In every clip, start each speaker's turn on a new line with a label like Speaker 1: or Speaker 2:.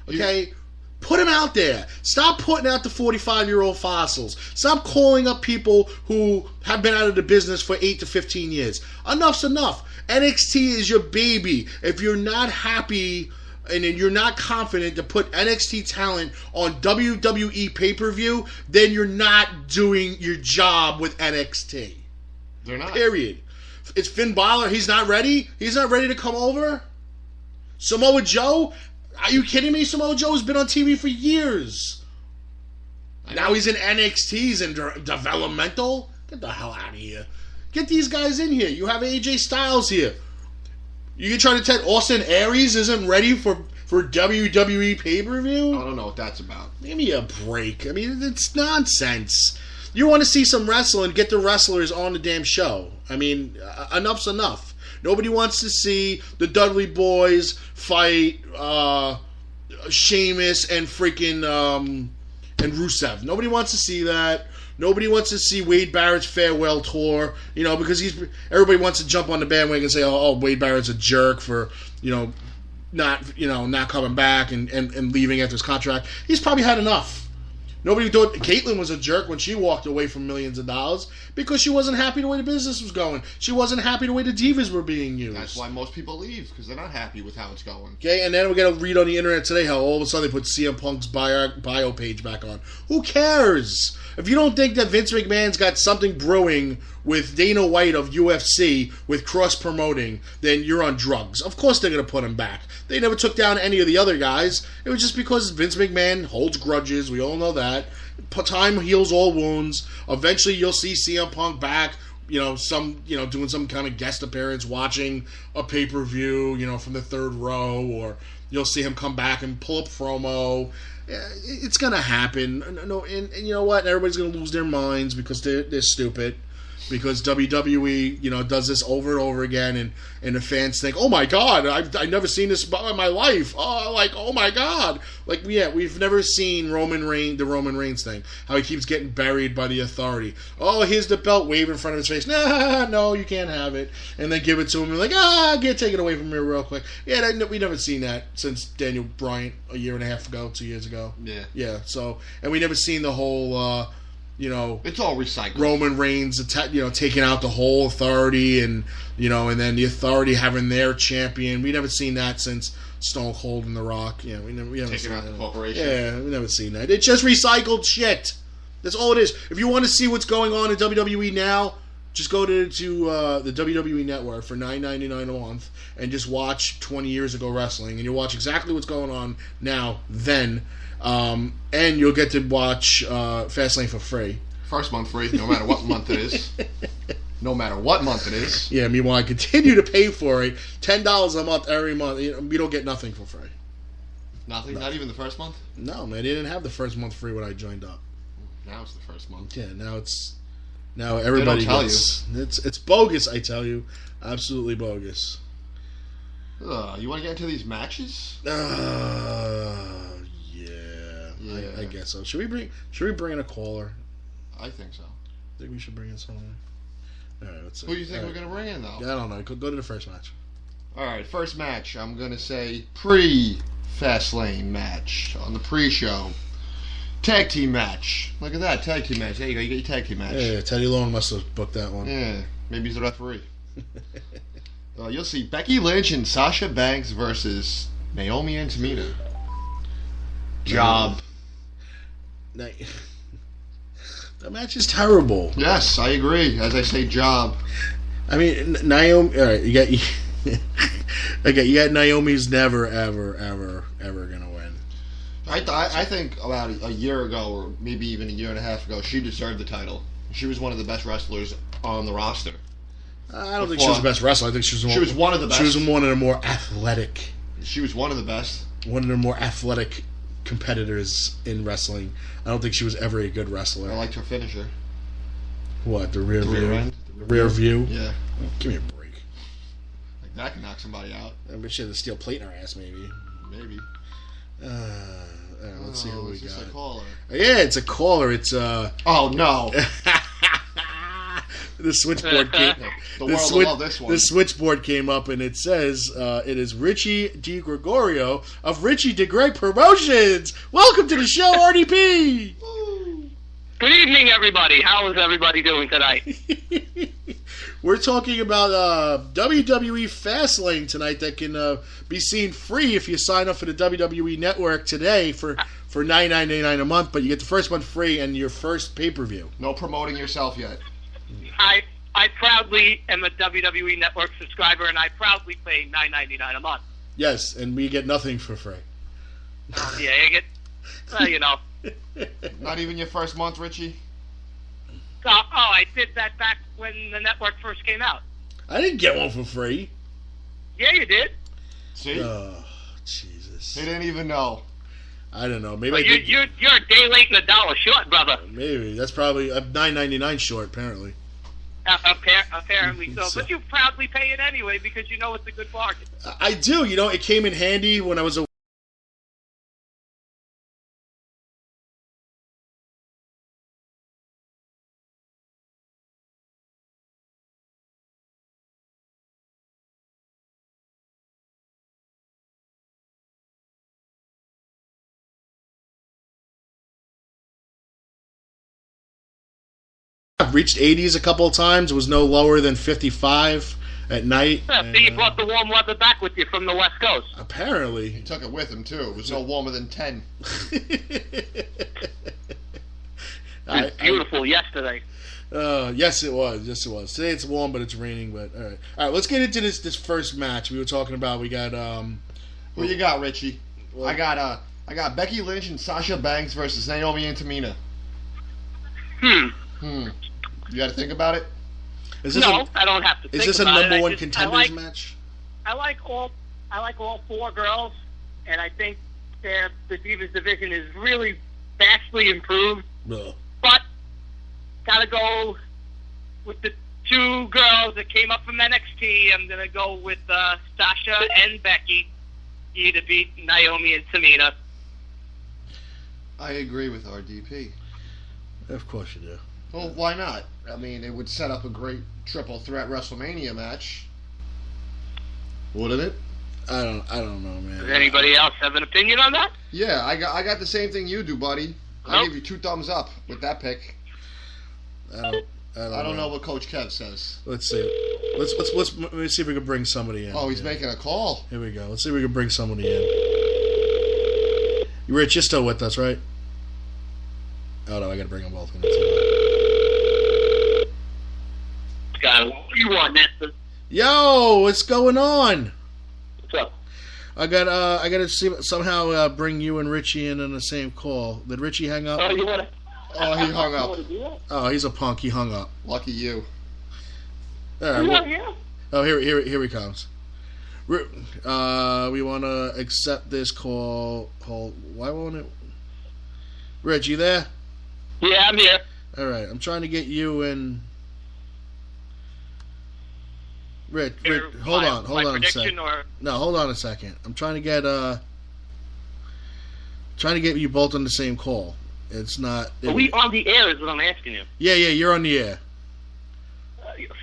Speaker 1: Okay? Put them out there. Stop putting out the 45-year-old fossils. Stop calling up people who have been out of the business for 8 to 15 years. Enough's enough. NXT is your baby. If you're not happy and you're not confident to put NXT talent on WWE pay-per-view, then you're not doing your job with NXT.
Speaker 2: They're not.
Speaker 1: Period. It's Finn Balor. He's not ready? He's not ready to come over? Samoa Joe? Are you kidding me? Samoa Joe's been on TV for years. Now he's in NXT. He's in developmental. Get the hell out of here. Get these guys in here. You have AJ Styles here. You can try to tell Austin Aries isn't ready for WWE pay-per-view?
Speaker 2: I don't know what that's about.
Speaker 1: Give me a break. I mean, it's nonsense. You want to see some wrestling, get the wrestlers on the damn show. I mean, enough's enough. Nobody wants to see the Dudley Boys fight Sheamus and freaking and Rusev. Nobody wants to see that. Nobody wants to see Wade Barrett's farewell tour, because everybody wants to jump on the bandwagon and say, "Oh, Wade Barrett's a jerk for, not coming back and leaving after his contract." He's probably had enough. Nobody thought Caitlyn was a jerk when she walked away from millions of dollars because she wasn't happy the way the business was going. She wasn't happy the way the divas were being used.
Speaker 2: That's why most people leave, because they're not happy with how it's going.
Speaker 1: Okay, and then we got to read on the internet today how all of a sudden they put CM Punk's bio page back on. Who cares? If you don't think that Vince McMahon's got something brewing with Dana White of UFC with cross-promoting, then you're on drugs. Of course they're going to put him back. They never took down any of the other guys. It was just because Vince McMahon holds grudges. We all know that. Time heals all wounds. Eventually you'll see CM Punk back, doing some kind of guest appearance, watching a pay-per-view, from the third row, or you'll see him come back and pull up promo. It's going to happen. No, and you know what? Everybody's going to lose their minds because they're stupid. Because WWE, does this over and over again, and the fans think, "Oh my God, I've never seen this in my life." Oh my God, we've never seen the Roman Reigns thing. How he keeps getting buried by the Authority. Oh, here's the belt, wave in front of his face. No, you can't have it, and then give it to him. And take it away from me real quick. Yeah, we never seen that since Daniel Bryan a year and a half ago, 2 years ago. Yeah. So, and we never seen the whole.
Speaker 2: It's all recycled.
Speaker 1: Roman Reigns, taking out the whole Authority, and and then the Authority having their champion. We never seen that since Stone Cold and The Rock. We haven't
Speaker 2: taking out the corporation.
Speaker 1: Yeah, we never seen that. It's just recycled shit. That's all it is. If you want to see what's going on in WWE now, just go to the WWE Network for $9.99 a month and just watch 20 years ago wrestling, and you'll watch exactly what's going on now. Then. And you'll get to watch Fastlane for free.
Speaker 2: First month free, no matter what month it is. No matter what month it is.
Speaker 1: Yeah, meanwhile, I continue to pay for it. $10 a month every month. We don't get nothing for free.
Speaker 2: Nothing? Not even the first month?
Speaker 1: No, man. They didn't have the first month free when I joined up.
Speaker 2: Now it's the first month.
Speaker 1: Yeah, now everybody gets... It's bogus, I tell you. Absolutely bogus.
Speaker 2: You want to get into these matches?
Speaker 1: Yeah, I guess so. Should we bring in a caller?
Speaker 2: I think so.
Speaker 1: I think we should bring in someone. All right, let's see.
Speaker 2: Who do you think we're going to bring in, though?
Speaker 1: I don't know. Go to the first match.
Speaker 2: All right, first match. I'm going to say pre-Fastlane match on the pre-show. Tag team match. Look at that, tag team match. There you go. You get your tag team match.
Speaker 1: Yeah, Teddy Long must have booked that one.
Speaker 2: Yeah, maybe he's the referee. You'll see Becky Lynch and Sasha Banks versus Naomi and Tamina. Job.
Speaker 1: That match is terrible.
Speaker 2: Yes, I agree. As I say, job.
Speaker 1: I mean, Naomi. All right, you got Naomi's never, ever gonna win.
Speaker 2: I think about a year ago, or maybe even a year and a half ago, she deserved the title. She was one of the best wrestlers on the roster.
Speaker 1: I don't think she was the best wrestler. I think she was
Speaker 2: one of the best.
Speaker 1: She was one of the more athletic.
Speaker 2: She was one of the best.
Speaker 1: One of the more athletic competitors in wrestling. I don't think she was ever a good wrestler.
Speaker 2: I liked her finisher.
Speaker 1: What, the rear view?
Speaker 2: End?
Speaker 1: The rear view?
Speaker 2: Yeah.
Speaker 1: Give me a break.
Speaker 2: Like that can knock somebody out.
Speaker 1: I bet she had a steel plate in her ass, maybe.
Speaker 2: Maybe.
Speaker 1: Let's see who we got.
Speaker 2: A caller.
Speaker 1: Yeah, it's a caller. It's
Speaker 2: Oh no.
Speaker 1: The switchboard came.
Speaker 2: The world will love this one.
Speaker 1: The switchboard came up and it says it is Richie DiGregorio of Richie DeGrey Promotions. Welcome to the show, RDP.
Speaker 3: Good evening, everybody. How is everybody doing tonight?
Speaker 1: We're talking about WWE Fastlane tonight that can be seen free if you sign up for the WWE Network today for $9.99 a month, but you get the first month free and your first pay-per-view.
Speaker 2: No promoting yourself yet.
Speaker 3: I proudly am a WWE Network subscriber, and I proudly pay $9.99 a month.
Speaker 1: Yes, and we get nothing for free.
Speaker 3: Yeah, you get, you know.
Speaker 2: Not even your first month, Richie?
Speaker 3: I did that back when the network first came out.
Speaker 1: I didn't get one for free.
Speaker 3: Yeah, you did.
Speaker 2: See?
Speaker 1: Oh, Jesus.
Speaker 2: They didn't even know.
Speaker 1: I don't know. Maybe
Speaker 3: But you're a day late and a dollar short, brother.
Speaker 1: Maybe. That's probably $9.99 short, apparently.
Speaker 3: Apparently so. But you proudly pay it anyway because you know it's a good bargain.
Speaker 1: I do. You know, it came in handy when I was I've reached 80s a couple of times. It was no lower than 55 at night.
Speaker 3: Yeah, so you brought the warm weather back with you from the West Coast.
Speaker 1: Apparently.
Speaker 2: He took it with him, too. It was no warmer than 10.
Speaker 3: It was beautiful yesterday.
Speaker 1: Yes, it was. Yes, it was. Today it's warm, but it's raining. But all right. Let's get into this first match we were talking about. We got
Speaker 2: Who you got, Richie?
Speaker 1: Well,
Speaker 2: I got Becky Lynch and Sasha Banks versus Naomi and Tamina. You got to think about it.
Speaker 3: I don't have to.
Speaker 1: Is this a number one contenders match?
Speaker 3: I like all four girls, and I think the Divas division is really vastly improved.
Speaker 1: Ugh.
Speaker 3: But gotta go with the two girls that came up from NXT. I'm gonna go with Sasha and Becky to beat Naomi and Tamina.
Speaker 2: I agree with RDP.
Speaker 1: Of course you do.
Speaker 2: Well, why not? I mean, it would set up a great triple threat WrestleMania match. Wouldn't it?
Speaker 1: I don't know, man.
Speaker 3: Does anybody else have an opinion on that?
Speaker 2: Yeah, I got the same thing you do, buddy. I give you 2 thumbs up with that pick.
Speaker 1: I don't know
Speaker 2: what Coach Kev says.
Speaker 1: Let's see. Let me see if we can bring somebody in.
Speaker 2: Oh, he's making a call.
Speaker 1: Here we go. Let's see if we can bring somebody in. Rich, you're still with us, right? Oh no, I gotta bring them both in.
Speaker 3: What do you want, Nestor?
Speaker 1: Yo, what's going on?
Speaker 3: What's up?
Speaker 1: I gotta somehow bring you and Richie in on the same call. Did Richie hang up?
Speaker 3: Oh, you wanna?
Speaker 2: Oh, he hung up.
Speaker 1: Oh, he's a punk. He hung up.
Speaker 2: Lucky you.
Speaker 1: All right, oh, here he comes. We want to accept this call. Why won't it? Rich, you there?
Speaker 3: Yeah, I'm here.
Speaker 1: All right, I'm trying to get you in. Rich, hold on a second. No, hold on a second. I'm trying to get you both on the same call. It's not.
Speaker 3: Are we on the air? Is what I'm asking you.
Speaker 1: Yeah, you're on the air.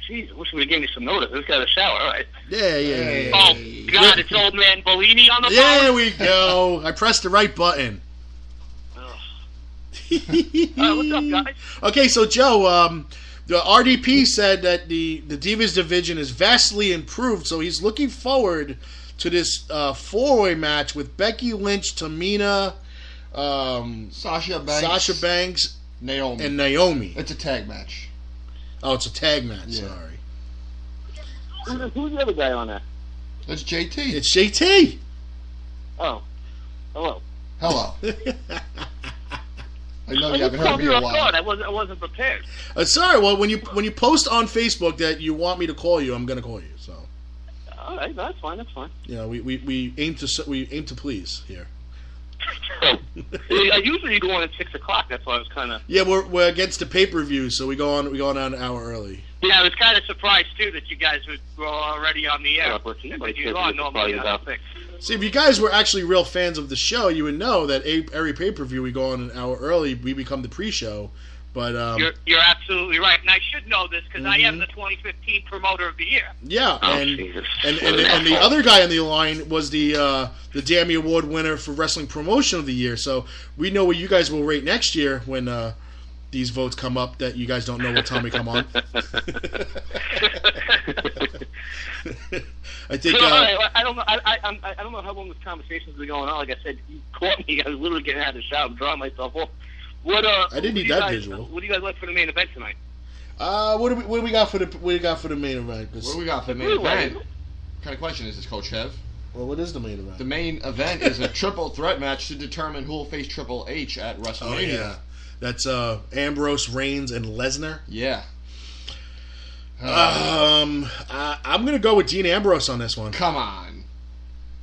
Speaker 3: Jeez, wish we gave me some notice. Let's get a shower, all right?
Speaker 1: Yeah.
Speaker 3: Oh God, it's old man Bellini on the phone.
Speaker 1: There we go. I pressed the right button.
Speaker 3: What's up, guys?
Speaker 1: Okay, so Joe, the RDP said that the Divas division is vastly improved, so he's looking forward to this four-way match with Becky Lynch, Tamina,
Speaker 2: Sasha
Speaker 1: Banks,
Speaker 2: Naomi.
Speaker 1: and Naomi.
Speaker 2: It's a tag match.
Speaker 1: Oh, it's a tag match.
Speaker 2: Yeah.
Speaker 1: Sorry.
Speaker 3: Who's the other guy on that?
Speaker 2: It's JT.
Speaker 1: It's JT.
Speaker 3: Oh, hello.
Speaker 2: I know you haven't heard me in a while.
Speaker 3: I wasn't prepared.
Speaker 1: Sorry. Well, when you post on Facebook that you want me to call you, I'm going to call you. So.
Speaker 3: All right, that's fine.
Speaker 1: You know, we aim to please here.
Speaker 3: I usually go on at 6 o'clock. That's why I was kind of.
Speaker 1: Yeah, we're against the pay-per-view, so we go on an hour early.
Speaker 3: Yeah, I was kind of surprised too that you guys were already on the air. But you are normally about 6.
Speaker 1: See, if you guys were actually real fans of the show, you would know that every pay-per-view we go on an hour early. We become the pre-show, But
Speaker 3: you're absolutely right, and I should know this because I am the 2015 Promoter of the Year.
Speaker 1: Yeah,
Speaker 3: Oh,
Speaker 1: and the other guy on the line was the Dammy Award winner for Wrestling Promotion of the Year. So we know what you guys will rate next year when these votes come up that you guys don't know what time we come on. I think
Speaker 3: I don't know. I don't know how long this conversation's been going on. Like I said, you caught me. I was literally getting out of the shower and drawing myself off.
Speaker 1: I didn't need that visual.
Speaker 3: What do you guys like for the main event tonight?
Speaker 1: What do we got for the main event?
Speaker 2: What do we got for the main event? What kind of question is this, Coach Chev?
Speaker 1: Well, what is the main event?
Speaker 2: The main event is a triple threat match to determine who will face Triple H at WrestleMania.
Speaker 1: Oh yeah, that's Ambrose, Reigns, and Lesnar.
Speaker 2: Yeah.
Speaker 1: I'm gonna go with Dean Ambrose on this one.
Speaker 2: Come on.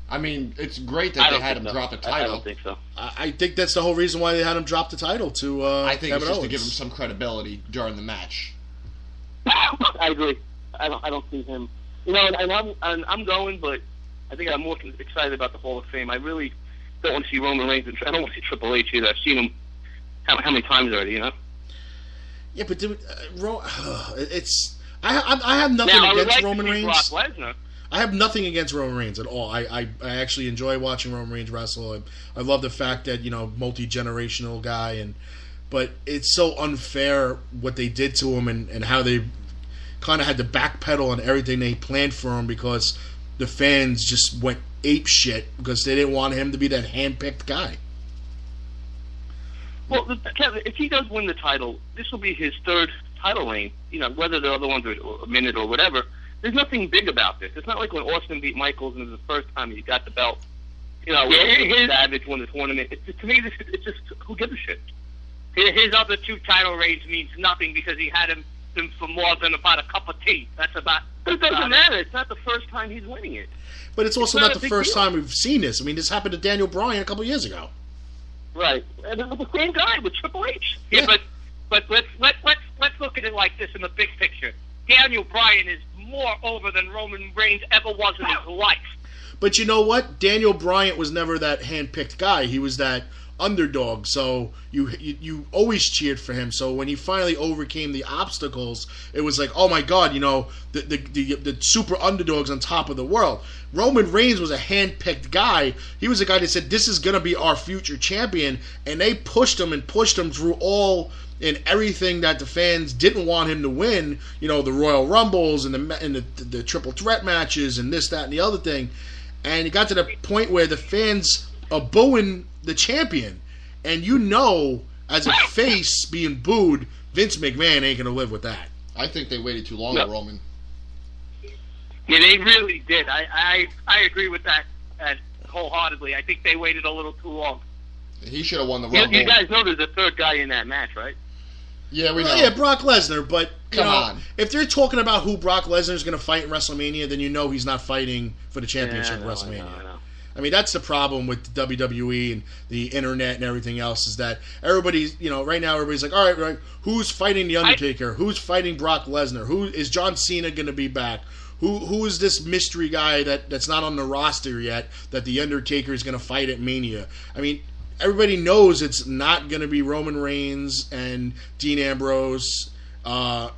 Speaker 2: I mean, it's great that they had him drop the title.
Speaker 3: I don't think so.
Speaker 1: I think that's the whole reason why they had him drop the title to
Speaker 2: I think it's
Speaker 1: Kevin
Speaker 2: just
Speaker 1: Owens.
Speaker 2: to give him some credibility during the match.
Speaker 3: I agree. I don't see him. You know, and I'm going, but I think I'm more excited about the Hall of Fame. I really don't want to see Roman Reigns. I don't want to see Triple H either. I've seen him how many times already, you know?
Speaker 1: Yeah, but it's I have nothing against Roman Reigns.
Speaker 3: Brock Lesnar.
Speaker 1: I have nothing against Roman Reigns at all. I actually enjoy watching Roman Reigns wrestle. I love the fact that, you know, multi-generational guy, but it's so unfair what they did to him and how they kind of had to backpedal on everything they planned for him because the fans just went ape shit because they didn't want him to be that hand-picked guy.
Speaker 3: Well, Kevin, if he does win the title, this will be his third title reign. You know, whether the other ones are a minute or whatever. There's nothing big about this. It's not like when Austin beat Michaels and it was the first time he got the belt. You know, Savage won the tournament. To me, it's just who gives a shit. His other two title reigns means nothing because he had him for more than about a cup of tea. That's about. It doesn't matter. It's not the first time he's winning it.
Speaker 1: But it's also not the first time we've seen this. I mean, this happened to Daniel Bryan a couple years ago.
Speaker 3: Right, and it was the same guy with Triple H.
Speaker 1: Yeah.
Speaker 3: But let's look at it like this in the big picture. Daniel Bryan is more over than Roman Reigns ever was in his life.
Speaker 1: But you know what? Daniel Bryan was never that hand-picked guy. He was that underdog. So you always cheered for him. So when he finally overcame the obstacles, it was like, oh my God, you know, the super underdogs on top of the world. Roman Reigns was a hand-picked guy. He was a guy that said, this is going to be our future champion. And they pushed him through all and everything that the fans didn't want him to win, you know, the Royal Rumbles and the triple threat matches and this, that, and the other thing. And it got to the point where the fans are booing the champion. And you know, as a face being booed, Vince McMahon ain't going to live with that.
Speaker 2: I think they waited too long, Roman.
Speaker 3: Yeah, they really did. I agree with that wholeheartedly. I think they waited a little too long.
Speaker 2: He should have won the Rumble.
Speaker 3: You guys know there's a third guy in that match, right?
Speaker 2: Yeah, we know.
Speaker 1: Yeah, Brock Lesnar, but
Speaker 2: Come on.
Speaker 1: If they're talking about who Brock Lesnar is going to fight in WrestleMania, then you know he's not fighting for the championship at WrestleMania.
Speaker 3: I know.
Speaker 1: I mean, that's the problem with WWE and the internet and everything else is that everybody's, you know, right now everybody's like, all right, who's fighting The Undertaker? Who's fighting Brock Lesnar? Who is John Cena going to be back? Who is this mystery guy that's not on the roster yet that The Undertaker is going to fight at Mania? I mean, everybody knows it's not going to be Roman Reigns and Dean Ambrose and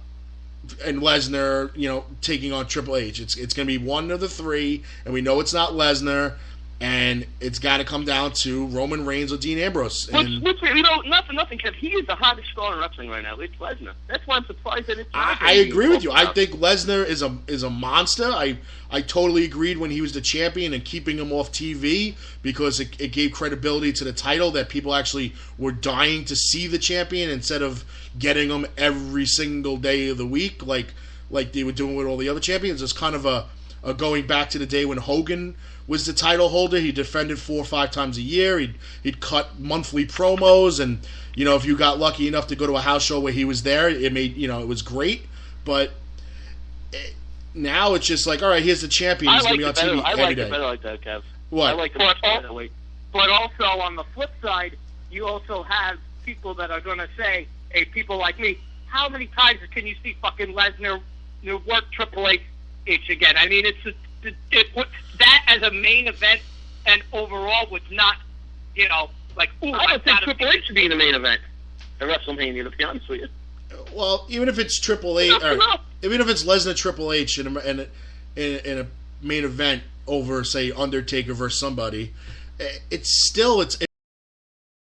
Speaker 1: Lesnar, you know, taking on Triple H. It's going to be one of the three, and we know it's not Lesnar, and it's got to come down to Roman Reigns or Dean Ambrose. And
Speaker 3: which you know, nothing, Kev. He is the hottest star in wrestling right now. It's Lesnar. That's why I'm surprised that it's.
Speaker 1: I agree with you. I think Lesnar is a monster. I totally agreed when he was the champion and keeping him off TV because it gave credibility to the title that people actually were dying to see the champion instead of getting him every single day of the week like they were doing with all the other champions. It's kind of a going back to the day when Hogan was the title holder. He defended 4 or 5 times a year. He'd cut monthly promos, and you know, if you got lucky enough to go to a house show where he was there, it made, you know, it was great. But now it's just like, all right, here's the champion. He's going to be on TV every day.
Speaker 3: I like it better like that, Kev.
Speaker 1: What?
Speaker 3: I like it better that way. But also on the flip side, you also have people that are going to say, hey, people like me, how many times can you see fucking Lesnar work Triple H again? I mean, it puts that as a main event, and overall would not, you know, like, ooh, I don't think Triple H should be in the main event.
Speaker 4: at WrestleMania, to be honest with you.
Speaker 1: Well, even if it's Triple H, or even if it's Lesnar Triple H in a main event over, say, Undertaker versus somebody, it's